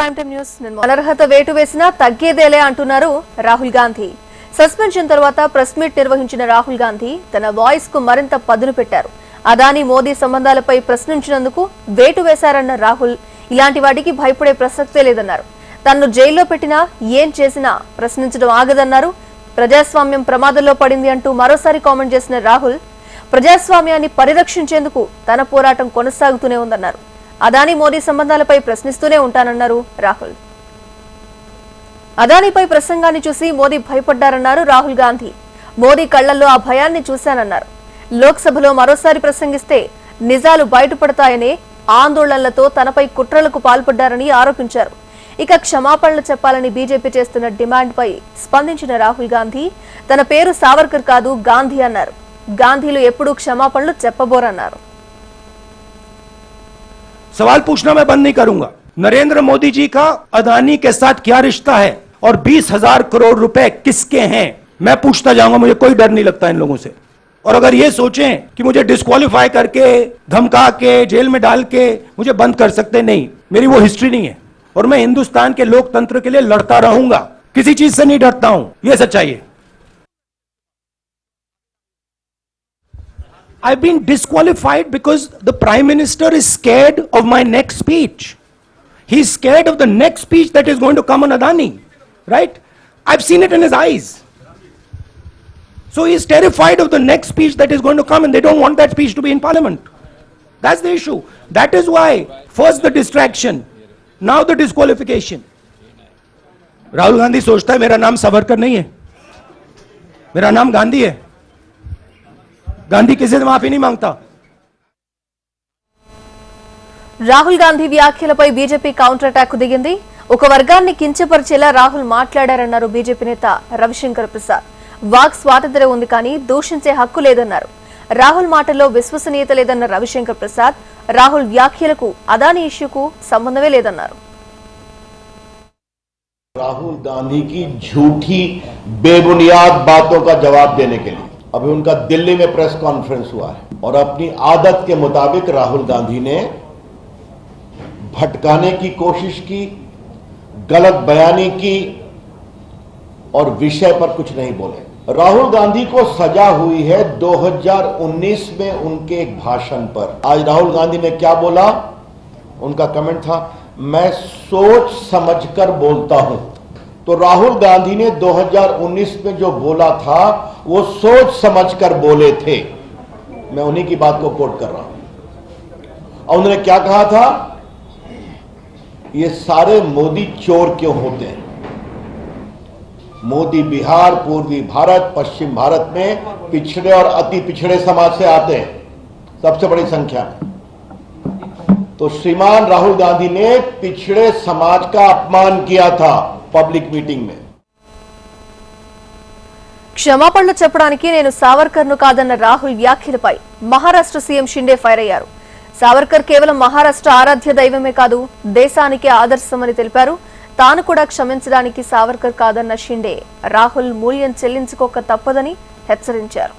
Prime time news. అనర్హత వేటు వేసినా తగ్గేదేలే అంటున్నారు రాహుల్ గాంధీ. సస్పెన్షన్ తర్వాత ప్రెస్ మీట్ నిర్వహించిన రాహుల్ గాంధీ తన వాయిస్ కు మరింత పదును పెట్టారు. అదానీ మోదీ సంబంధాలపై ప్రశ్నించినందుకు వేటు వేశారన్న రాహుల్ ఇలాంటి వాటికి భయపడే ప్రసక్తే లేదన్నారు. తనను జైల్లో పెట్టినా ఏం చేసినా ప్రశ్నించడం ఆగదన్నారు. ప్రజాస్వామ్యం ప్రమాదంలో పడింది అంటూ మరోసారి కామెంట్ చేసిన రాహుల్ ప్రజాస్వామ్యాన్ని పరిరక్షించేందుకు తన పోరాటం కొనసాగుతూనే ఉందన్నారు. అదానీ మోదీ సంబంధాలపై ప్రశ్నిస్తూనే ఉంటానన్నారు రాహుల్. అదానీపై ప్రసంగాన్ని చూసి మోదీ భయపడ్డారన్నారు రాహుల్ గాంధీ. మోదీ కళ్లల్లో ఆ భయాన్ని చూశానన్నారు. లోక్సభలో మరోసారి ప్రసంగిస్తే నిజాలు బయటపడతాయనే ఆందోళనలతో తనపై కుట్రలకు పాల్పడ్డారని ఆరోపించారు. ఇక క్షమాపణలు చెప్పాలని బీజేపీ చేస్తున్న డిమాండ్ పై స్పందించిన రాహుల్ గాంధీ తన పేరు సావర్కర్ కాదు గాంధీ అన్నారు. గాంధీలు ఎప్పుడూ క్షమాపణలు చెప్పబోరన్నారు. सवाल पूछना मैं बंद नहीं करूंगा। नरेंद्र मोदी जी का अदानी के साथ क्या रिश्ता है और 20,000 करोड़ रुपए किसके हैं, मैं पूछता जाऊंगा। मुझे कोई डर नहीं लगता इन लोगों से। और अगर ये सोचें कि मुझे डिस्क्वालीफाई करके धमका के जेल में डाल के मुझे बंद कर सकते, नहीं, मेरी वो हिस्ट्री नहीं है और मैं हिंदुस्तान के लोकतंत्र के लिए लड़ता रहूंगा। किसी चीज से नहीं डरता हूं, ये सच्चाई है। I've been disqualified because the Prime Minister is scared of my next speech. He's scared of the next speech that is going to come on Adani, right? I've seen it in his eyes. So he's terrified of the next speech that is going to come, and they don't want that speech to be in Parliament. That's the issue. That is why first the distraction, now the disqualification. Rahul Gandhi सोचता है मेरा नाम सावरकर नहीं है, मेरा नाम गांधी है. गांधी किसी से माफी नहीं मांगता. రాహుల్ గాంధీ వ్యాఖ్యలపై బీజేపీ కౌంటర్ అటాక్ దిగింది. ఒక వర్గాన్ని కించపరిచేలా రాహుల్ మాట్లాడారన్నారు బీజేపీ నేత రవిశంకర్ ప్రసాద్. వాక్ స్వాతంత్ర్యం ఉంది కానీ దూషించే హక్కు లేదన్నారు. రాహుల్ మాటల్లో విశ్వసనీయత లేదన్న రవిశంకర్ ప్రసాద్ రాహుల్ వ్యాఖ్యలకు అదానీ ఇష్యూకు సంబంధమే లేదన్నారు. राहुल गांधी की झूठी बेबुनियाद बातों का जवाब देने के लिए अभी उनका दिल्ली में प्रेस कॉन्फ्रेंस हुआ है और अपनी आदत के मुताबिक राहुल गांधी ने भटकाने की कोशिश की, गलत बयानी की और विषय पर कुछ नहीं बोले. राहुल गांधी को सजा हुई है 2019 में उनके एक भाषण पर. आज राहुल गांधी ने क्या बोला, उनका कमेंट था, मैं सोच समझकर बोलता हूं. तो राहुल गांधी ने 2019 में जो बोला था वो सोच समझकर बोले थे. मैं उन्हीं की बात को कोट कर रहा हूं. और उन्होंने क्या कहा था, ये सारे मोदी चोर क्यों होते हैं. मोदी बिहार, पूर्वी भारत, पश्चिम भारत में पिछड़े और अति पिछड़े समाज से आते हैं सबसे बड़ी संख्या में. तो श्रीमान राहुल गांधी ने पिछड़े समाज का अपमान किया था పబ్లిక్ మీటింగ్ में. క్షమాపణలు చెప్పడానికి నేను సావర్కర్ను కాదన్న రాహుల్ వ్యాఖ్యలపై మహారాష్ట్ర సీఎం షిండే ఫైర్ అయ్యారు. సావర్కర్ కేవలం మహారాష్ట్ర ఆరాధ్య దైవమే కాదు, దేశానికే ఆదర్శమని తెలిపారు. తాను కూడా క్షమించడానికి సావర్కర్ కాదన్న షిండే రాహుల్ మూల్యం చెల్లించుకోక తప్పదని హెచ్చరించారు.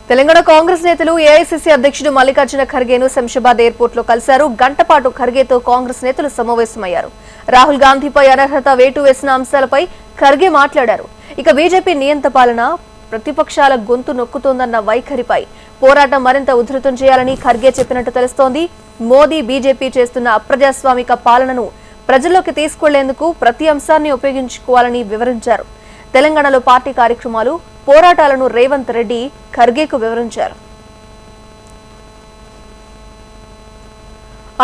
తెలంగాణ కాంగ్రెస్ నేతలు ఏఐసీసీ అధ్యక్షుడు మల్లికార్జున ఖర్గేను శంషాబాద్ ఎయిర్పోర్ట్ లో కలిశారు. గంటపాటు ఖర్గేతో కాంగ్రెస్ నేతలు సమావేశమయ్యారు. రాహుల్ గాంధీపై అనర్హత వేటు వేసిన అంశాలపై ఖర్గే మాట్లాడారు. ఇక బీజేపీ నియంత పాలన ప్రతిపక్షాల గొంతు నొక్కుతోందన్న వైఖరిపై పోరాటం మరింత ఉధృతం చేయాలని ఖర్గే చెప్పినట్టు తెలుస్తోంది. మోదీ బీజేపీ చేస్తున్న అప్రజాస్వామిక పాలనను ప్రజల్లోకి తీసుకెళ్లేందుకు ప్రతి అంశాన్ని ఉపయోగించుకోవాలని వివరించారు. తెలంగాణలో పార్టీ కార్యక్రమాలు, పోరాటాలను రేవంత్ రెడ్డి ఖర్గేకు వివరించారు.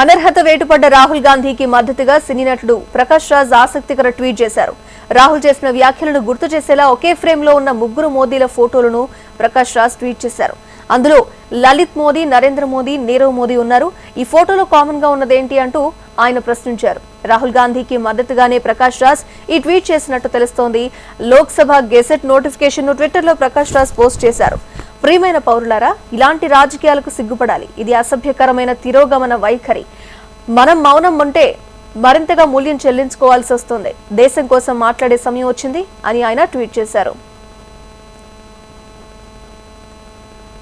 అనర్హత వేటుపడ్డ రాహుల్ గాంధీకి మద్దతుగా సినీ నటుడు ప్రకాష్ రాజ్ ఆసక్తికర ట్వీట్ చేశారు. రాహుల్ చేసిన వ్యాఖ్యలను గుర్తు చేసేలా ఒకే ఫ్రేమ్ లో ఉన్న ముగ్గురు మోదీల ఫోటోలను ప్రకాష్ రాజ్ ట్వీట్ చేశారు. అందులో లలిత్ మోదీ, నరేంద్ర మోదీ, నీరవ్ మోదీ ఉన్నారు. ఈ ఫోటోలో కామన్ గా ఉన్నదేంటి అంటూ ఆయన ప్రశ్నించారు. రాహుల్ గాంధీకి మద్దతుగానే ప్రకాష్ రాజ్ ఈ ట్వీట్ చేసినట్టు తెలుస్తోంది. లోక్సభ గెజెట్ నోటిఫికేషన్ ను ట్విట్టర్ లో ప్రకాష్ రాజ్ పోస్ట్ చేశారు. ప్రియమైన పౌరులారా, ఇలాంటి రాజకీయాలకు సిగ్గుపడాలి. ఇది అసభ్యకరమైన తిరోగమన వైఖరి. మనం మౌనం ఉంటే మరింతగా మూల్యం చెల్లించుకోవాల్సి వస్తుంది. దేశం కోసం మాట్లాడే సమయం వచ్చింది అని ఆయన ట్వీట్ చేశారు.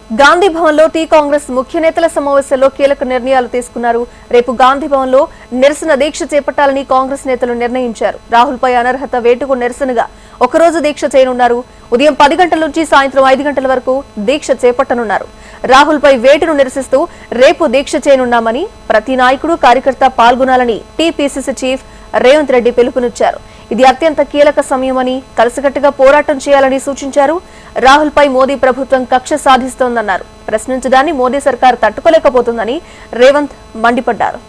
గాంధీ భవన్లో టీ కాంగ్రెస్ ముఖ్య నేతల సమావేశంలో కీలక నిర్ణయాలు తీసుకున్నారు. రేపు గాంధీ భవన్లో నిరసన దీక్ష చేపట్టాలని కాంగ్రెస్ నేతలు నిర్ణయించారు. రాహుల్పై అనర్హత వేటుకు నిరసనగా ఒకరోజు దీక్ష చేయనున్నారు. ఉదయం 10 గంటల నుంచి సాయంత్రం 5 గంటల వరకు దీక్ష చేపట్టనున్నారు. రాహుల్పై వేటును నిరసిస్తూ రేపు దీక్ష చేయనున్నామని, ప్రతి నాయకుడు కార్యకర్త పాల్గొనాలని టీపీసీసీ చీఫ్ రేవంత్ రెడ్డి పిలుపునిచ్చారు. ఇది అత్యంత కీలక సమయమని, కలిసికట్టుగా పోరాటం చేయాలని సూచించారు. రాహుల్ పై మోదీ ప్రభుత్వం కక్ష సాధిస్తోందన్నారు. ప్రశ్నించడాన్ని మోదీ సర్కార్ తట్టుకోలేకపోతుందని రేవంత్ మండిపడ్డారు.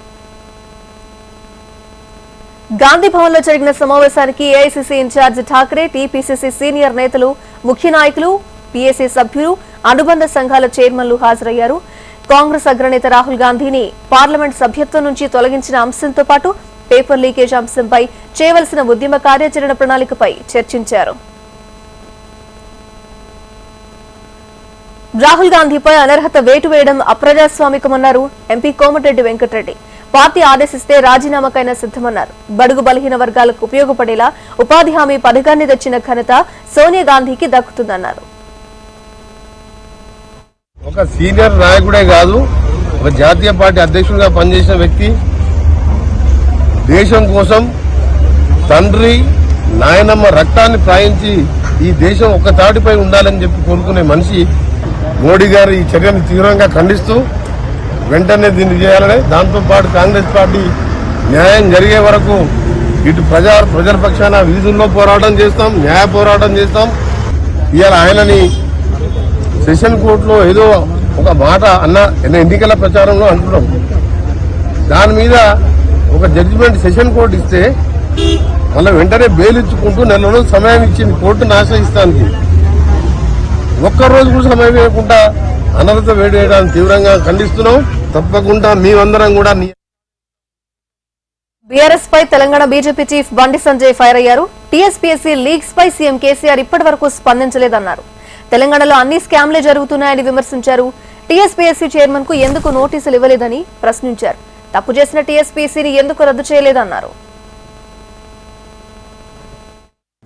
గాంధీ భవన్ లో జరిగిన సమావేశానికి AICC in-charge Thakre, TPCC senior నేతలు, ముఖ్య నాయకులు, పీఏసీ సభ్యులు, అనుబంధ సంఘాల చైర్మన్లు హాజరయ్యారు. కాంగ్రెస్ అగ్రనేత రాహుల్ గాంధీని పార్లమెంట్ సభ్యత్వం నుంచి తొలగించిన అంశంతో పాటు పేపర్ లీకేజ్ అంశంపై చేయవలసిన ఉద్యమ కార్యాచరణ ప్రణాళికపై చర్చించారు. రాహుల్ గాంధీపై అనర్హత వేటు వేయడం అప్రజాస్వామికమన్నారు ఎంపీ కోమటిరెడ్డి వెంకటరెడ్డి. పార్టీ ఆదేశిస్తే రాజీనామాకైనా సిద్ధమన్నారు. బడుగు బలహీన వర్గాలకు ఉపయోగపడేలా ఉపాధి హామీ పథకాన్ని తెచ్చిన ఘనత సోనియా గాంధీకి దక్కుతుందన్నారు. ఒక సీనియర్ నాయకుడే కాదు, ఒక జాతీయ పార్టీ అధ్యక్షుడిగా పనిచేసిన వ్యక్తి, దేశం కోసం తండ్రి నాయనమ్మ రక్తాన్ని ప్రాయించి ఈ దేశం ఒక్క తాటిపై ఉండాలని చెప్పి కోరుకునే మనిషి మోడీ గారు ఈ చర్యను తీవ్రంగా ఖండిస్తూ వెంటనే దీన్ని చేయాలని, దాంతోపాటు కాంగ్రెస్ పార్టీ న్యాయం జరిగే వరకు ఇటు ప్రజల పక్షాన వీధుల్లో పోరాటం చేస్తాం, న్యాయ పోరాటం చేస్తాం. ఇవాళ ఆయనని సెషన్ కోర్టులో ఏదో ఒక మాట అన్న ఎన్నికల ప్రచారంలో అంటున్నాం. దాని మీద ఒక జడ్జిమెంట్ సెషన్ కోర్టు ఇస్తే మళ్ళీ వెంటనే బెయిల్ ఇచ్చుకుంటూ 4 రోజులు సమయం ఇచ్చింది కోర్టును ఆశ్రయిస్తానికి. ఒక్కరోజు కూడా సమయం ఇవ్వకుండా అనర్హత వేడి వేయడానికి తీవ్రంగా ఖండిస్తున్నాం. తప్పకుండా మేమందరం కూడా బీఆర్ఎస్ పై Telangana BJP chief Bandi Sanjay fire అయ్యారు. టీఎస్పీఎస్సీ లీగ్స్ పై సీఎం కేసీఆర్ ఇప్పటి వరకు స్పందించలేదన్నారు. తెలంగాణలో అన్ని స్కామ్లే జరుగుతున్నాయని విమర్శించారు. టీఎస్పీఎస్సీ చైర్మన్ కు ఎందుకు నోటీసులు ఇవ్వలేదని ప్రశ్నించారు. తప్పు చేసిన టీఎస్పీఎస్సీని ఎందుకు రద్దు చేయలేదన్నారు.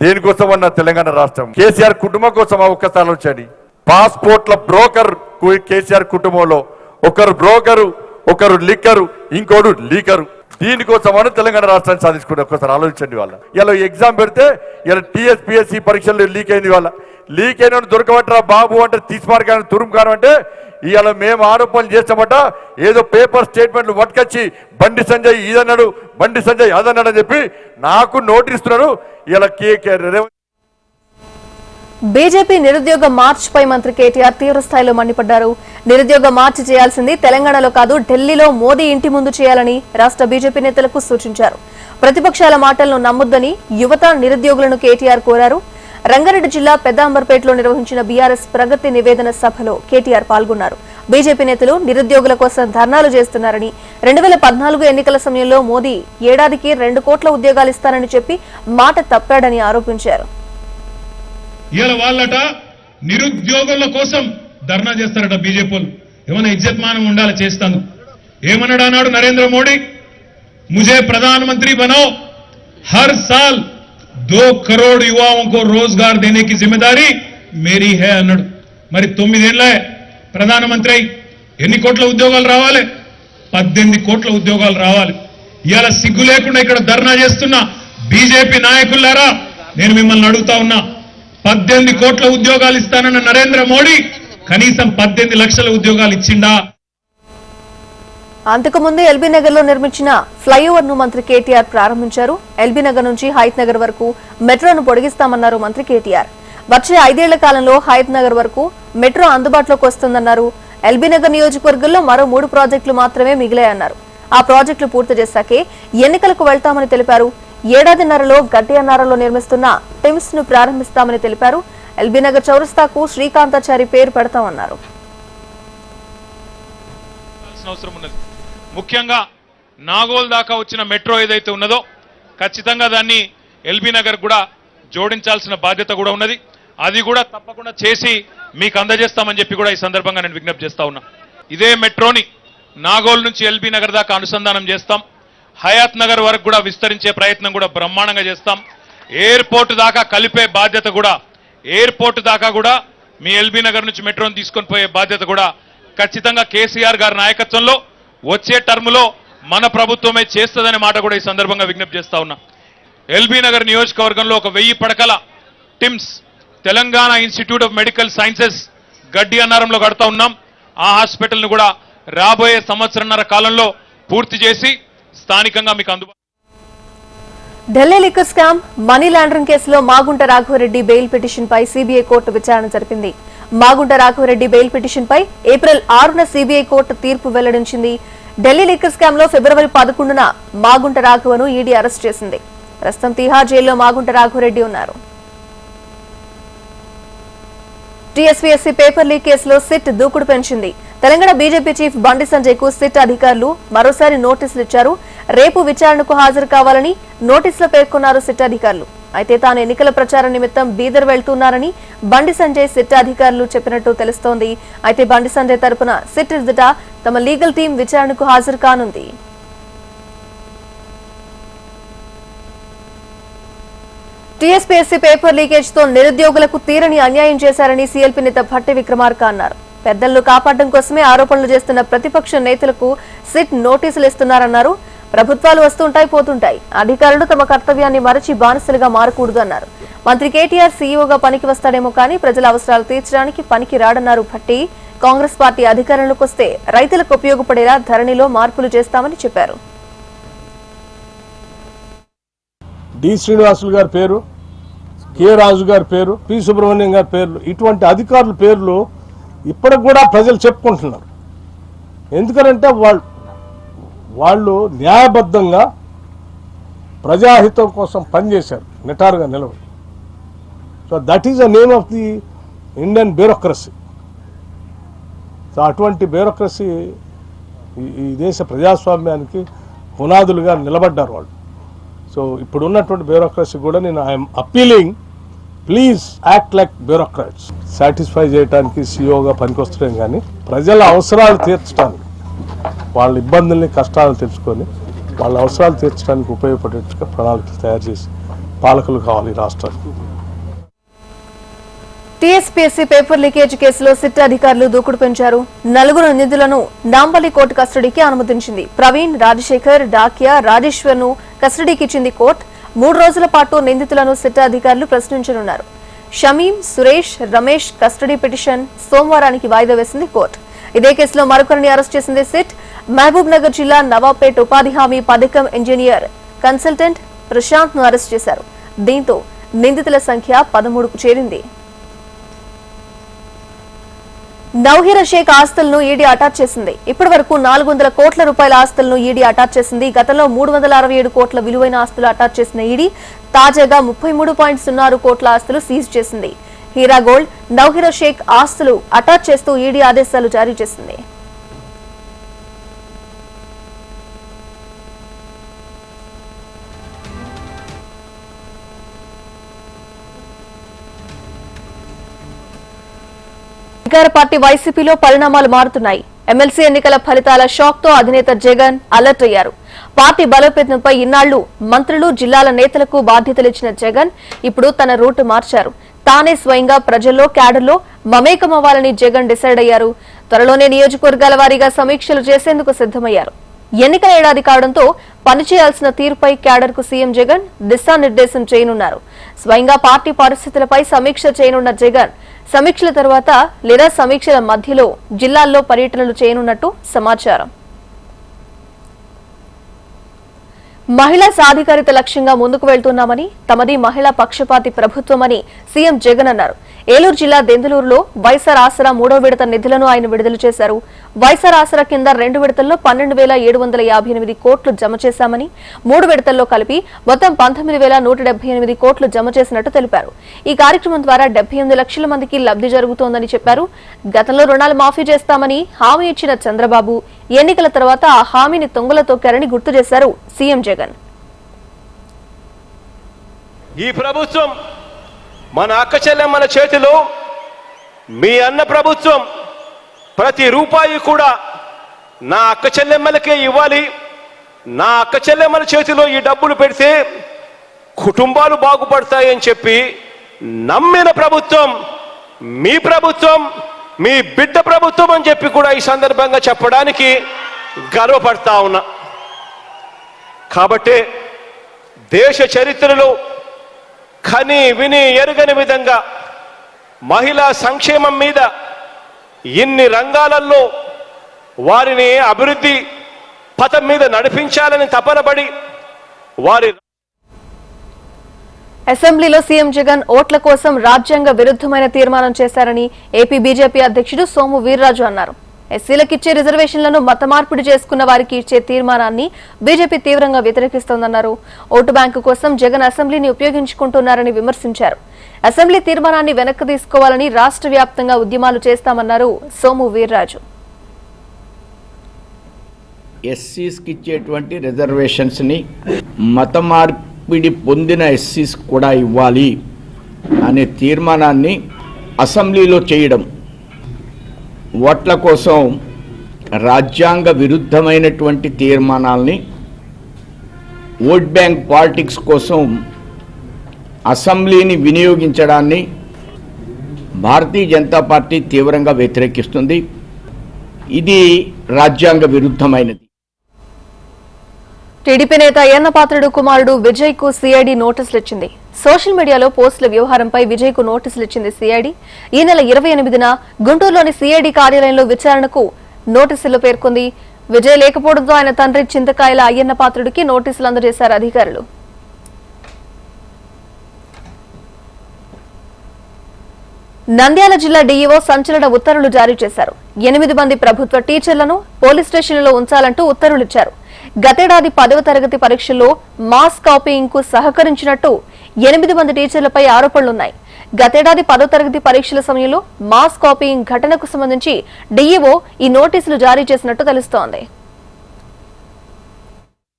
దేనికోసం అన్న తెలంగాణ రాష్ట్రం కేసీఆర్ కుటుంబం కోసం ఒక్కసారి వచ్చాడు. పాస్పోర్ట్ల బ్రోకర్ కేసీఆర్ కుటుంబంలో ఒకరు బ్రోకరు, ఒకరు లిక్కరు, ఇంకోడు లీకరు. దీనికోసమని తెలంగాణ రాష్ట్రాన్ని సాధించుకుంటే ఒక్కసారి ఆలోచించండి. వాళ్ళ ఇలా ఎగ్జామ్ పెడితే ఇలా టీఎస్పీఎస్సీ పరీక్షల్లో లీక్ అయింది. వాళ్ళ లీక్ అయిన దొరకబట్టరా బాబు అంటే తీసిపారు కానీ తురుము కాను అంటే ఇవాళ మేము ఆరోపణలు చేస్తామట. ఏదో పేపర్ స్టేట్మెంట్లు పట్టుకొచ్చి బండి సంజయ్ ఇదన్నాడు, బండి సంజయ్ అదన్నాడు అని చెప్పి నాకు నోటీస్ ఇస్తున్నారు. ఇలా బీజేపీ నిరుద్యోగ మార్చ్ పై మంత్రి కేటీఆర్ తీవ్ర స్థాయిలో మండిపడ్డారు. నిరుద్యోగ మార్చ్ చేయాల్సింది తెలంగాణలో కాదు, ఢిల్లీలో మోదీ ఇంటి ముందు చేయాలని రాష్ట్ర బీజేపీ నేతలకు సూచించారు. ప్రతిపక్షాల మాటలను నమ్మొద్దని యువత, నిరుద్యోగులను కేటీఆర్ కోరారు. రంగారెడ్డి జిల్లా పెద్ద అంబర్పేటలో నిర్వహించిన బీఆర్ఎస్ ప్రగతి నివేదన సభలో కేటీఆర్ పాల్గొన్నారు. బీజేపీ నేతలు నిరుద్యోగుల కోసం ధర్నాలు చేస్తున్నారని, 2014 ఎన్నికల సమయంలో మోదీ ఏడాదికి 2 కోట్ల ఉద్యోగాలు ఇస్తానని చెప్పి మాట తప్పాడని ఆరోపించారు. వాళ్ళట నిరుద్యోగుల కోసం ధర్నా చేస్తారట బీజేపీ. ఏమైనా ఇజ్జత్మానం ఉండాలి చేస్తాను. ఏమన్నాడు అన్నాడు నరేంద్ర మోడీ, ముझे प्रधानमंत्री बनाओ, हर साल 2 करोड़ युवाओं को रोजगार देने की जिम्मेदारी मेरी है అన్నాడు. మరి 9 ఏళ్లే ప్రధానమంత్రి ఎన్ని కోట్ల ఉద్యోగాలు రావాలి? 18 కోట్ల ఉద్యోగాలు రావాలి. ఇవాళ సిగ్గు లేకుండా ఇక్కడ ధర్నా చేస్తున్న బీజేపీ నాయకులారా, నేను మిమ్మల్ని అడుగుతా ఉన్నా, 18 కోట్ల ఉద్యోగాలు ఇస్తానన్న నరేంద్ర మోడీ కనీసం 18 లక్షల ఉద్యోగాలు ఇచ్చిండా? అంతకుముందు ఎల్బీ నగర్ లో నిర్మించిన ఫ్లైఓవర్ ను మంత్రి కేటీఆర్ ప్రారంభించారు. ఎల్బీ నగర్ నుంచి హయత్ నగర్ వరకు మెట్రోను పొడిగిస్తామన్నారు మంత్రి కేటీఆర్. వచ్చే 5 ఏళ్ల కాలంలో హయత్ నగర్ వరకు మెట్రో అందుబాటులోకి వస్తుందన్నారు. ఎల్బీ నగర్ నియోజకవర్గంలో మరో 3 ప్రాజెక్టులు మాత్రమే మిగిలాయన్నారు. ఆ ప్రాజెక్టులు పూర్తి చేశాకే ఎన్నికలకు వెళ్తామని తెలిపారు. ఏడాదిన్నరలో గడ్డియన్నారలో నిర్మిస్తున్న టిమ్స్ ను ప్రారంభిస్తామని తెలిపారు. ఎల్బీ నగర్ చౌరస్తాకు శ్రీకాంతాచారి పేరు పెడతామన్నారు. ముఖ్యంగా నాగోల్ దాకా వచ్చిన మెట్రో ఏదైతే ఉన్నదో ఖచ్చితంగా దాన్ని ఎల్బీ నగర్ కూడా జోడించాల్సిన బాధ్యత కూడా ఉన్నది. అది కూడా తప్పకుండా చేసి మీకు అందజేస్తామని చెప్పి కూడా ఈ సందర్భంగా నేను విజ్ఞప్తి చేస్తా ఉన్నా. ఇదే మెట్రోని నాగోల్ నుంచి ఎల్బీ నగర్ దాకా అనుసంధానం చేస్తాం. హయాత్ నగర్ వరకు కూడా విస్తరించే ప్రయత్నం కూడా బ్రహ్మాండంగా చేస్తాం. ఎయిర్పోర్ట్ దాకా కలిపే బాధ్యత కూడా, ఎయిర్పోర్ట్ దాకా కూడా మీ ఎల్బీ నగర్ నుంచి మెట్రోని తీసుకొని పోయే బాధ్యత కూడా ఖచ్చితంగా కేసీఆర్ గారి నాయకత్వంలో వచ్చే టర్ములో మన ప్రభుత్వమే చేస్తుందనే మాట కూడా ఈ సందర్భంగా విజ్ఞప్తి చేస్తా ఉన్నా. ఎల్బీ నగర్ నియోజకవర్గంలో ఒక 1000 పడకల TIMS Telangana institute of medical sciences గడ్డి అన్నారంలో కడతా ఉన్నాం. ఆ హాస్పిటల్ను కూడా రాబోయే సంవత్సరన్నర కాలంలో పూర్తి చేసి స్థానికంగా మీకు అందుబాటు. Delhi liquor scam money laundering కేసులో మాగుంట రాఘవరెడ్డి బెయిల్ పిటిషన్ పై సీబీఐ కోర్టు విచారణ జరిపింది. మాగుంట రాఘవరెడ్డి బెయిల్ పిటిషన్ పై ఏప్రిల్ 6న సీబీఐ కోర్టు తీర్పు వెల్లడించింది. ఢిల్లీ లిక్కర్ స్కామ్ లో ఫిబ్రవరి 11న మాగుంట రాఘవను ఈడీ అరెస్ట్ చేసింది. ప్రస్తుతం తిహార్ జైల్లో మాగుంట రాఘవరెడ్డి ఉన్నారు. టీఎస్పీఎస్సీ పేపర్ లీక్ కేసులో సిట్ దూకుడు పెంచింది. తెలంగాణ బీజేపీ చీఫ్ బండి సంజయ్ కు సిట్ అధికారులు మరోసారి నోటీసులు ఇచ్చారు. రేపు విచారణకు హాజరు కావాలని నోటీసులో పేర్కొన్నారు సిట్ అధికారులు. అయితే తాను ఎన్నికల ప్రచారం నిమిత్తం బీదర్ వెళ్తున్నారని బండి సంజయ్ సిట్ అధికారులు చెప్పినట్టు తెలుస్తోంది. అయితే బండి సంజయ్ తరపున సిట్ ఎదుట తమ లీగల్ టీం విచారణకు హాజరు కానుంది. టీఎస్పీఎస్సీ పేపర్ లీకేజ్ తో నిరుద్యోగులకు తీరని అన్యాయం చేశారని సీఎల్పీ నేత భట్టి విక్రమార్క అన్నారు. పెద్దలను కాపాడడం కోసమే ఆరోపణలు చేస్తున్న ప్రతిపక్ష నేతలకు సిట్ నోటీసులు ఇస్తున్నారన్నారు. ప్రభుత్వాలు వస్తుంటాయి పోతుంటాయి, అధికారులు తమ కర్తవ్యాన్ని మరచి బానిసలుగా మారకూడదు అన్నారు. మంత్రి కేటీఆర్ సీఈఓగా పనికి వస్తాడేమో కానీ ప్రజల అవసరాలు తీర్చడానికి పనికి రాడన్నారు భట్టి. కాంగ్రెస్ పార్టీ అధికారంలోకి వస్తే రైతులకు ఉపయోగపడేలా ధరణిలో మార్పులు చేస్తామని చెప్పారు. డి శ్రీనివాసులు గారి పేరు, కె రాజు గారి పేరు, పి సుబ్రహ్మణ్యం గారి పేర్లు, ఇటువంటి అధికారుల పేర్లు ఇప్పటికి కూడా ప్రజలు చెప్పుకుంటున్నారు. ఎందుకంటే వాళ్ళు న్యాయబద్ధంగా ప్రజాహితం కోసం పనిచేశారు, నిటారుగా నిలబడి. So that is the name of the Indian bureaucracy. So అటువంటి బ్యూరోక్రసీ ఈ దేశ ప్రజాస్వామ్యానికి పునాదులుగా నిలబడ్డారు వాళ్ళు. సో ఇప్పుడు ఉన్నటువంటి బ్యూరోక్రసీ కూడా నేను I'm appealing, please act like bureaucrats. Satisfy చేయడానికి సీఈఓగా పనికొస్తాం, కానీ ప్రజల అవసరాలు తీర్చడానికి, వాళ్ళ ఇబ్బందుల్ని కష్టాలను తెలుసుకొని వాళ్ళ అవసరాలు తీర్చడానికి ఉపయోగపడేట్టుగా ప్రణాళికలు తయారు చేసి పాలకులు కావాలి రాష్ట్రానికి. టీఎస్పీఎస్సీ పేపర్ లీకేజ్ కేసులో సిట్ అధికారులు దూకుడు పెంచారు. 4 నిందితులను నాంపల్లి కోర్టు కస్టడీకి అనుమతించింది. ప్రవీణ్, రాజశేఖర్, డాకియా, రాజేశ్వర్ ను కస్టడీకి ఇచ్చింది కోర్టు. 3 రోజుల పాటు నిందితులను సిట్ అధికారులు ప్రశ్నించనున్నారు. షమీం, సురేష్, రమేష్ కస్టడీ పిటిషన్ సోమవారానికి వాయిదా వేసింది కోర్టు. ఇదే కేసులో మరొకరిని అరెస్ట్ చేసింది సిట్. మహబూబ్ నగర్ జిల్లా నవాబ్పేట్ ఉపాధి హామీ పథకం ఇంజనీర్ కన్సల్టెంట్ ప్రశాంత్ ను అరెస్ట్ చేశారు. దీంతో నిందితుల సంఖ్య 13కు చేరింది. నౌహీరా షేక్ ఆస్తులను ఈడీ అటాచ్ చేసింది. ఇప్పటి వరకు 400 కోట్ల రూపాయల ఆస్తులను ఈడీ అటాచ్ చేసింది. గతంలో 367 కోట్ల విలువైన ఆస్తులు అటాచ్ చేసిన ఈడీ తాజాగా 33.06 కోట్ల ఆస్తులు సీజ్ చేసింది. హీరా గోల్డ్, నౌహీరా షేక్ ఆస్తులు అటాచ్ చేస్తూ ఈడీ ఆదేశాలు జారీ చేసింది. అధికార పార్టీ వైసీపీలో పరిణామాలు మారుతున్నాయి. ఎమ్మెల్సీ ఎన్నికల ఫలితాల షాక్ తో అధినేత జగన్ అలర్ట్ అయ్యారు. పార్టీ బలోపేతంపై ఇన్నాళ్లు మంత్రులు, జిల్లాల నేతలకు బాధ్యతలిచ్చిన జగన్ ఇప్పుడు తన రూట్ మార్చారు. తానే స్వయంగా ప్రజల్లో, క్యాడర్లో మమేకమవ్వాలని జగన్ డిసైడ్ అయ్యారు. త్వరలోనే నియోజకవర్గాల వారీగా సమీక్షలు చేసేందుకు సిద్దమయ్యారు. ఎన్నికల ఏడాది కావడంతో పనిచేయాల్సిన తీరుపై క్యాడర్ కు సీఎం జగన్ దిశానిర్దేశం చేయనున్నారు. స్వయంగా పార్టీ పరిస్థితులపై సమీక్ష చేయనున్న జగన్ సమీక్షల తర్వాత లేదా సమీక్షల మధ్యలో జిల్లాల్లో పర్యటనలు చేయనున్నట్టు సమాచారం. మహిళా సాధికారిత లక్ష్యంగా ముందుకు వెళ్తున్నామని, తమది మహిళా పక్షపాతి ప్రభుత్వమని సీఎం జగన్ అన్నారు. ఏలూరు జిల్లా దెందులూరులో వైఎస్ఆర్ ఆసరా 3వ విడత నిధులను ఆయన విడుదల చేశారు. వైఎస్ఆర్ ఆసరా కింద 2 విడతల్లో 12,758 కోట్లు జమ చేశామని, 3 విడతల్లో కలిపి మొత్తం 19,178 కోట్లు జమ చేసినట్టు తెలిపారు. ఈ కార్యక్రమం ద్వారా 78 లక్షల మందికి లబ్ధి జరుగుతోందని చెప్పారు. గతంలో రుణాలు మాఫీ చేస్తామని హామీ ఇచ్చిన చంద్రబాబు ఎన్నికల తర్వాత ఆ హామీని తుంగలో తొక్కారని గుర్తు చేశారు సీఎం జగన్. ఈ ప్రభుత్వం మన అక్క చెల్లెమ్మల చేతిలో, మీ అన్న ప్రభుత్వం ప్రతి రూపాయి కూడా నా అక్క చెల్లెమ్మలకే ఇవ్వాలి, నా అక్క చెల్లెమ్మల చేతిలో ఈ డబ్బులు పెడితే కుటుంబాలు బాగుపడతాయని చెప్పి నమ్మిన ప్రభుత్వం మీ ప్రభుత్వం మీ బిడ్డ ప్రభుత్వం అని చెప్పి కూడా ఈ సందర్భంగా చెప్పడానికి గర్వపడతా ఉన్నా. కాబట్టి దేశ చరిత్రలో కని విని ఎరుగని విధంగా మహిళా సంక్షేమం మీద ఇన్ని రంగాలలో వారిని అభివృద్ధి పథం మీద నడిపించాలని తపనపడి వారి అసెంబ్లీలో సీఎం జగన్ ఓట్ల కోసం రాజ్యాంగ విరుద్ధమైన తీర్మానం చేశారని ఏపీ బీజేపీ అధ్యక్షుడు సోము వీర్రాజు అన్నారు. ఎస్సీలకిచ్చే రిజర్వేషన్లను మత మార్పిడి చేసుకున్న వారికి ఇచ్చే తీర్మానాన్ని బీజేపీ తీవ్రంగా వ్యతిరేకిస్తోందన్నారు. ఓటు బ్యాంకు కోసం జగన్ అసెంబ్లీని ఉపయోగించుకుంటున్నారని విమర్శించారు. అసెంబ్లీ తీర్మానాన్ని వెనక్కి తీసుకోవాలని రాష్ట్ర వ్యాప్తంగా ఉద్యమాలు చేస్తామన్నారు సోము వీర్రాజు. ఎస్సీస్కి ఇచ్చేటువంటి రిజర్వేషన్స్ని మత మార్పిడి పొందిన ఎస్సీస్ కూడా ఇవ్వాలి అనే తీర్మానాన్ని అసెంబ్లీలో చేయడం ఓట్ల కోసం రాజ్యాంగ విరుద్ధమైనటువంటి తీర్మానాల్ని ఓట్ బ్యాంక్ పాలిటిక్స్ కోసం అసెంబ్లీని వినియోగించడాన్ని భారతీయ జనతా పార్టీ తీవ్రంగా వ్యతిరేకిస్తుంది. ఇది రాజ్యాంగ విరుద్ధమైనది. టీడీపీ నేత అయ్యన్న పాత్రుడు కుమారుడు విజయ్ కు సిఐడి నోటీసులు ఇచ్చింది. సోషల్ మీడియాలో పోస్టుల వ్యవహారంపై విజయ్ కు నోటీసులు ఇచ్చింది సిఐడి. ఈ నెల 28న గుంటూరులోని సిఐడి కార్యాలయంలో విచారణకు నోటీసులు పేర్కొంది. విజయ్ లేకపోవడంతో ఆయన తండ్రి చింతకాయల అయ్యన్న పాత్రుడికి నోటీసులు అందజేశారు అధికారులు. నంద్యాల జిల్లా డీఈఓ సంచలన ఉత్తర్వులు జారీ చేశారు. 8 మంది ప్రభుత్వ టీచర్లను పోలీస్ స్టేషన్లలో ఉంచాలంటూ ఉత్తర్వులిచ్చారు. గతేడాది 10వ తరగతి పరీక్షల్లో మాస్ కాపీయింగ్ కు సహకరించినట్టు 8 మంది టీచర్లపై ఆరోపణలున్నాయి. గతేడాది 10వ తరగతి పరీక్షల సమయంలో మాస్ కాపీయింగ్ ఘటనకు సంబంధించి డీఈఓ ఈ నోటీసులు జారీ చేసినట్టు తెలుస్తోంది.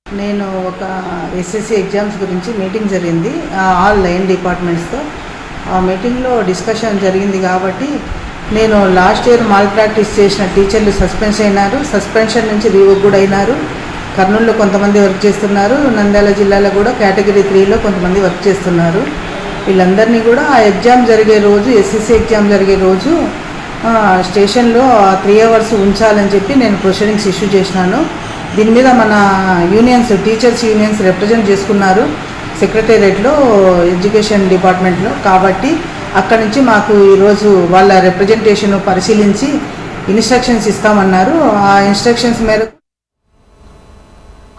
నేను ఒక ఎస్ఎస్సి ఎగ్జామ్స్ గురించి మీటింగ్ జరిగింది ఆల్ లైన్ డిపార్ట్మెంట్స్తో. ఆ మీటింగ్లో డిస్కషన్ జరిగింది కాబట్టి నేను లాస్ట్ ఇయర్ మాల్ ప్రాక్టీస్ చేసిన టీచర్లు సస్పెన్స్ అయినారు. సస్పెన్షన్ నుంచి రీవోక్ కూడా అయినారు. కర్నూలులో కొంతమంది వర్క్ చేస్తున్నారు. నంద్యాల జిల్లాలో కూడా కేటగిరీ 3లో కొంతమంది వర్క్ చేస్తున్నారు. వీళ్ళందరినీ కూడా ఆ ఎగ్జామ్ జరిగే రోజు ఎస్ఎస్సి ఎగ్జామ్ జరిగే రోజు స్టేషన్లో 3 hours ఉంచాలని చెప్పి నేను ప్రొసీడింగ్స్ ఇష్యూ చేసినాను. దీని మీద మన యూనియన్స్ టీచర్స్ యూనియన్స్ రిప్రజెంట్ చేసుకున్నారు సెక్రటేరియట్లో ఎడ్యుకేషన్ డిపార్ట్మెంట్లో. కాబట్టి అక్కడి నుంచి మాకు ఈరోజు వాళ్ళ రిప్రజెంటేషన్ పరిశీలించి ఇన్స్ట్రక్షన్స్ ఇస్తామన్నారు. ఆ ఇన్స్ట్రక్షన్స్ మేరకు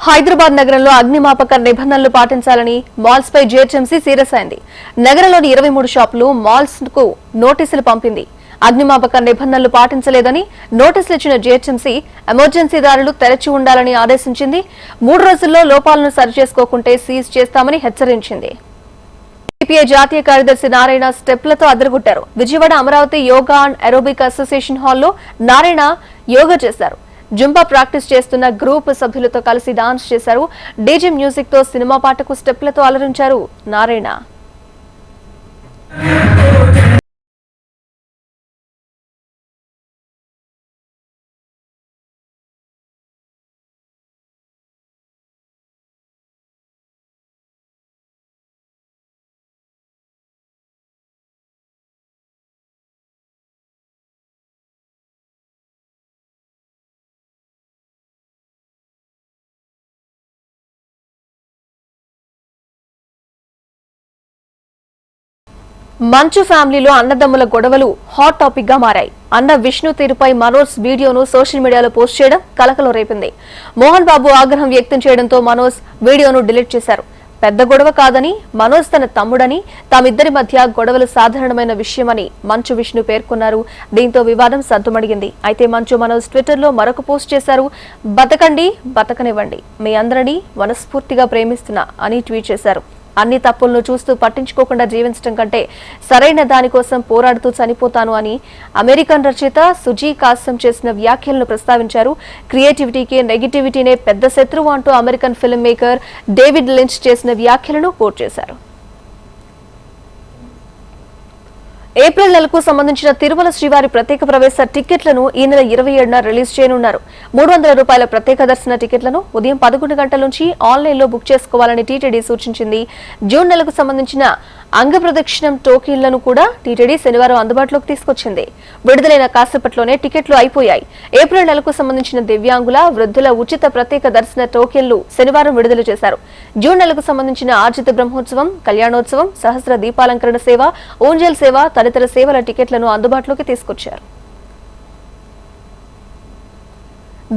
హైదరాబాద్ నగరంలో అగ్నిమాపక నిబంధనలు పాటించాలని మాల్స్ పై జీహెచ్ఎంసీ సీరియస్ అయింది. నగరంలోని 23 షాపులు మాల్స్ కు నోటీసులు పంపింది. అగ్నిమాపక నిబంధనలు పాటించలేదని నోటీసులు ఇచ్చిన జీహెచ్ఎంసీ ఎమర్జెన్సీదారులు తెరచి ఉండాలని ఆదేశించింది. 3 రోజుల్లో లోపాలను సరిచేసుకోకుంటే సీజ్ చేస్తామని హెచ్చరించింది. సిపిఐ జాతీయ కార్యదర్శి నారాయణ స్టెప్లతో అదరగొట్టారు. Vijayawada Amaravati yoga and aerobic association హాల్లో నారాయణ యోగా చేశారు. జుంబా ప్రాక్టీస్ చేస్తున్న గ్రూప్ సభ్యులతో కలిసి డాన్స్ చేశారు. డీజే మ్యూజిక్ తో సినిమా పాటకు స్టెప్లతో అలరించారు నారాయణ. మంచు ఫ్యామిలీలో అన్నదమ్ముల గొడవలు హాట్ టాపిక్ గా మారాయి. అన్న విష్ణు తీరుపై మనోజ్ వీడియోను సోషల్ మీడియాలో పోస్ట్ చేయడం కలకలం రేపింది. మోహన్ బాబు ఆగ్రహం వ్యక్తం చేయడంతో మనోజ్ వీడియోను డిలీట్ చేశారు. పెద్ద గొడవ కాదని, మనోజ్ తన తమ్ముడని, తామిద్దరి మధ్య గొడవలు సాధారణమైన విషయమని మంచు విష్ణు పేర్కొన్నారు. దీంతో వివాదం సద్దుమడిగింది. అయితే మంచు మనోజ్ ట్విట్టర్లో మరొక పోస్ట్ చేశారు. బతకండి, బతకనివ్వండి, మీ అందరినీ మనస్ఫూర్తిగా ప్రేమిస్తున్నా అని ట్వీట్ చేశారు. అన్ని తప్పులను చూస్తూ పట్టించుకోకుండా జీవించడం కంటే సరైన దానికోసం పోరాడుతూ చనిపోతాను అని అమెరికన్ రచయిత సుజీ కాసం చేసిన వ్యాఖ్యలను ప్రస్తావించారు. క్రియేటివిటీకి నెగిటివిటీనే పెద్ద శత్రువు అంటూ American film maker David Lynch చేసిన వ్యాఖ్యలను కోట్ చేశారు. ఏప్రిల్ నెలకు సంబంధించిన తిరుమల శ్రీవారి ప్రత్యేక ప్రవేశ టికెట్లను ఈ నెల 27న రిలీజ్ చేయనున్నారు. 300 రూపాయల ప్రత్యేక దర్శన టికెట్లను ఉదయం 11 గంటల నుంచి ఆన్లైన్లో బుక్ చేసుకోవాలని టీటీడీ సూచించింది. జూన్ నెలకు సంబంధించిన అంగ ప్రదక్షిణం టోకెన్లను కూడా టీటీడీ శనివారం అందుబాటులోకి తీసుకొచ్చింది. విడుదలైన కాసేపట్లోనే టికెట్లు అయిపోయాయి. ఏప్రిల్ నెలకు సంబంధించిన దివ్యాంగుల, వృద్ధుల ఉచిత ప్రత్యేక దర్శన టోకెన్లు శనివారం విడుదల చేశారు. జూన్ నెలకు సంబంధించిన ఆర్జిత బ్రహ్మోత్సవం, కళ్యాణోత్సవం, సహస్ర దీపాలంకరణ సేవ, ఓంజల్ సేవ తదితర సేవల టికెట్లను అందుబాటులోకి తీసుకొచ్చారు.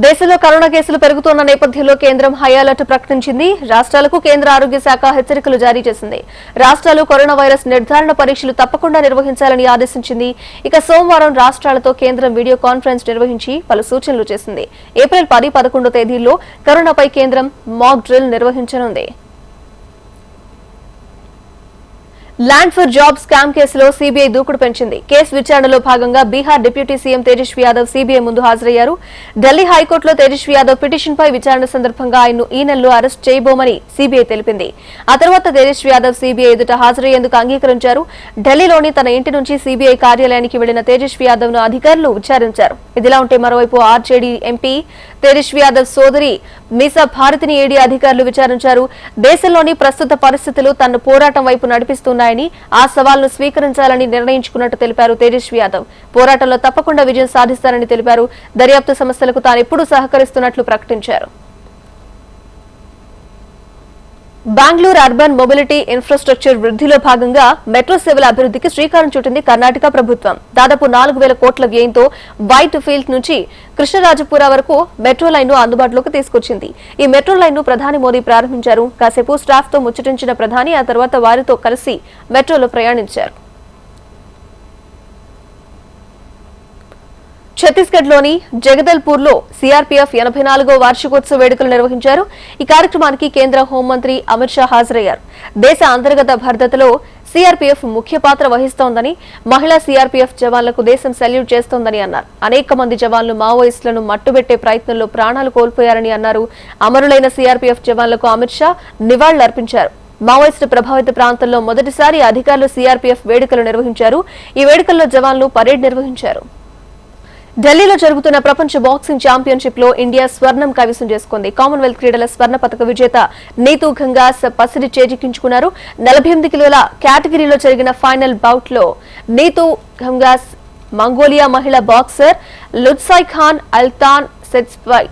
దేశంలో కరోనా కేసులు పెరుగుతున్న నేపథ్యంలో కేంద్రం హై అలర్ట్ ప్రకటించింది. రాష్ట్రాలకు కేంద్ర ఆరోగ్య శాఖ హెచ్చరికలు జారీ చేసింది. రాష్ట్రాలు కరోనా వైరస్ నిర్ధారణ పరీక్షలు తప్పకుండా నిర్వహించాలని ఆదేశించింది. ఇక సోమవారం రాష్ట్రాలతో కేంద్రం వీడియో కాన్ఫరెన్స్ నిర్వహించి పలు సూచనలు చేసింది. ఏప్రిల్ 10, 11 తేదీల్లో కరోనాపై కేంద్రం మాక్ డ్రిల్ నిర్వహించనుంది. ల్యాండ్ ఫర్ జాబ్ స్కామ్ కేసులో సీబీఐ దూకుడు పెంచింది. కేసు విచారణలో భాగంగా Bihar deputy CM Tejashwi Yadav CBI ముందు హాజరయ్యారు. ఢిల్లీ హైకోర్టులో తేజస్వీ యాదవ్ పిటిషన్పై విచారణ సందర్భంగా ఆయన్ను ఈ నెలలో అరెస్ట్ చేయబోమని సీబీఐ తెలిపింది. ఆ తర్వాత తేజస్వీ యాదవ్ సీబీఐ ఎదుట హాజరయ్యేందుకు అంగీకరించారు. ఢిల్లీలోని తన ఇంటి నుంచి సీబీఐ కార్యాలయానికి వెళ్లిన తేజస్వీ యాదవ్ ను అధికారులు విచారించారు. ఇదిలా ఉంటే మరోవైపు ఆర్జేడీ ఎంపీ తేజస్వీ యాదవ్ సోదరి మీసా భారతిని ఈడీ అధికారులు విచారించారు. దేశంలోని ప్రస్తుత పరిస్థితులు తనను పోరాటం వైపు నడిపిస్తున్నాయని, ఆ సవాల్ను స్వీకరించాలని నిర్ణయించుకున్నట్టు తెలిపారు తేజస్వీ యాదవ్. పోరాటంలో తప్పకుండా విజయం సాధిస్తారని తెలిపారు. దర్యాప్తు సంస్థలకు తానెప్పుడూ సహకరిస్తున్నట్లు ప్రకటించారు. బెంగళూరు అర్బన్ మొబిలిటీ ఇన్ఫ్రాస్ట్రక్చర్ వృద్ధిలో భాగంగా మెట్రో సేవల అభివృద్ధికి శ్రీకారం చుట్టింది కర్ణాటక ప్రభుత్వం. దాదాపు 4,000 కోట్ల వ్యయంతో వైట్ ఫీల్డ్ నుంచి కృష్ణరాజపుర వరకు మెట్రో లైన్ ను అందుబాటులోకి తీసుకొచ్చింది. ఈ మెట్రో లైన్ ను ప్రధాని మోదీ ప్రారంభించారు. కాసేపు స్టాఫ్ తో ముచ్చటించిన ప్రధాని ఆ తర్వాత వారితో కలిసి మెట్రోలో ప్రయాణించారు. ఛత్తీస్గఢ్ లోని జగదల్పూర్ లో సీఆర్పీఎఫ్ 84వ వార్షికోత్సవ వేడుకలు నిర్వహించారు. ఈ కార్యక్రమానికి కేంద్ర హోంమంత్రి అమిత్ షా హాజరయ్యారు. దేశ అంతర్గత భద్రతలో సీఆర్పీఎఫ్ ముఖ్య పాత్ర వహిస్తోందని, మహిళా సీఆర్పీఎఫ్ జవాన్లకు దేశం సెల్యూట్ చేస్తోందని అన్నారు. అనేక మంది జవాన్లు మావోయిస్టులను మట్టుబెట్టే ప్రయత్నంలో ప్రాణాలు కోల్పోయారని అన్నారు. అమరులైన సీఆర్పీఎఫ్ జవాన్లకు అమిత్ షా నివాళులర్పించారు. మావోయిస్టు ప్రభావిత ప్రాంతంలో మొదటిసారి అధికారులు సీఆర్పీఎఫ్ వేడుకలు నిర్వహించారు. ఈ వేడుకల్లో జవాన్లు పరేడ్ నిర్వహించారు. ఢిల్లీలో జరుగుతున్న ప్రపంచ బాక్సింగ్ ఛాంపియన్షిప్ లో ఇండియా స్వర్ణం కైవసం చేసుకుంది. కామన్వెల్త్ క్రీడల స్వర్ణ పతక విజేత నీతూ ఘంగాస్ పసిడి చేజిక్కించుకున్నారు. 48 కిలోల కేటగిరీలో జరిగిన ఫైనల్ బౌట్ లో నీతూ ఘంగాస్ మంగోలియా మహిళా బాక్సర్ లుత్సాయ్ ఖాన్ అల్తాన్ సెట్స్పై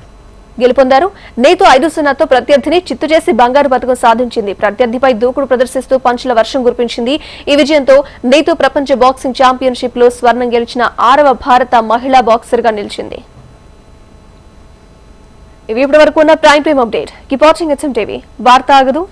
గెలుపొందారు. నీతూ 5-0తో ప్రత్యర్థిని చిత్తు చేసి బంగారు పతకం సాధించింది. ప్రత్యర్థిపై దూకుడు ప్రదర్శిస్తూ పంచుల వర్షం కురిపించింది. ఈ విజయంతో నీతూ ప్రపంచ బాక్సింగ్ ఛాంపియన్షిప్ లో స్వర్ణం గెలిచిన 6వ భారత మహిళా బాక్సర్ గా నిలిచింది. ఇవి ఇప్పటి వరకు ఉన్న prime time update. Keep watching HM TV. వార్త ఆగదు.